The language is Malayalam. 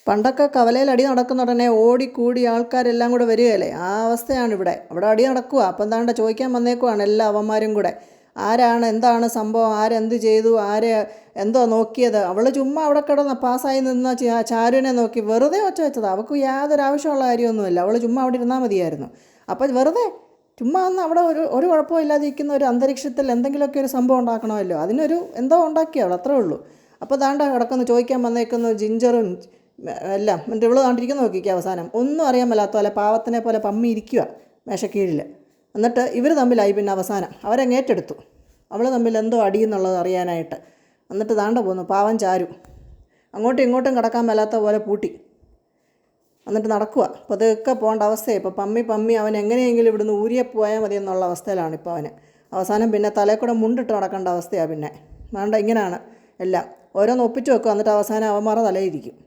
പണ്ടൊക്കെ കവലയിൽ അടി നടക്കുന്ന ഉടനെ ഓടിക്കൂടി ആൾക്കാരെല്ലാം കൂടെ വരികയല്ലേ, ആ അവസ്ഥയാണ് ഇവിടെ. അവിടെ അടി നടക്കുക. അപ്പം എന്താണ്ട് ചോദിക്കാൻ വന്നേക്കുവാണ് എല്ലാ അവന്മാരും കൂടെ. ആരാണ്, എന്താണ് സംഭവം, ആരെന്ത് ചെയ്തു, ആരെ എന്തോ നോക്കിയത്. അവൾ ചുമ്മാ അവിടെ കിടന്ന് പാസ്സായി നിന്ന ചാരുവിനെ നോക്കി വെറുതെ ഒച്ച വെച്ചത്. അവൾക്ക് യാതൊരു ആവശ്യമുള്ള കാര്യമൊന്നുമില്ല. അവൾ ചുമ്മാ അവിടെ ഇരുന്നാൽ മതിയായിരുന്നു. അപ്പം വെറുതെ ചുമ്മാ ഒന്ന് അവിടെ ഒരു കുഴപ്പമില്ലാതിരിക്കുന്ന ഒരു അന്തരീക്ഷത്തിൽ എന്തെങ്കിലുമൊക്കെ ഒരു സംഭവം ഉണ്ടാക്കണമല്ലോ. അതിനൊരു എന്തോ ഉണ്ടാക്കിയവൾ, അത്രേ ഉള്ളൂ. അപ്പോൾ ദാണ്ട കിടക്കുന്നു ചോദിക്കാൻ വന്നേക്കുന്നു ജിഞ്ചറും എല്ലാം. എന്നിട്ട് ഇവള് കണ്ടിരിക്കുന്നു നോക്കിക്കുക. അവസാനം ഒന്നും അറിയാൻ മേലാത്ത പോലെ പാവത്തിനെ പോലെ പമ്മി ഇരിക്കുക മേശക്കീഴിൽ. എന്നിട്ട് ഇവർ തമ്മിലായി. പിന്നെ അവസാനം അവരങ്ങ് ഏറ്റെടുത്തു അവൾ തമ്മിൽ എന്തോ അടിയെന്നുള്ളത് അറിയാനായിട്ട്. എന്നിട്ട് ദാണ്ട പോന്നു പാവം ചാരു അങ്ങോട്ടും ഇങ്ങോട്ടും കിടക്കാൻ മേലാത്ത പോലെ പൂട്ടി എന്നിട്ട് നടക്കുക. അപ്പോൾ അതൊക്കെ പോകേണ്ട അവസ്ഥയാണ് ഇപ്പോൾ. പമ്മി അവൻ എങ്ങനെയെങ്കിലും ഇവിടുന്ന് ഊരിയെ പോയാൽ മതി എന്നുള്ള അവസ്ഥയിലാണ് ഇപ്പോൾ അവന്. അവസാനം പിന്നെ തലയിൽ കൂടെ മുണ്ടിട്ട് നടക്കേണ്ട അവസ്ഥയാണ്. പിന്നെ വേണ്ട, ഇങ്ങനെയാണ് എല്ലാം. ഓരോന്ന് ഒപ്പിച്ച് വെക്കുക. എന്നിട്ട് അവസാനം അവന്മാരുടെ തലയിരിക്കും.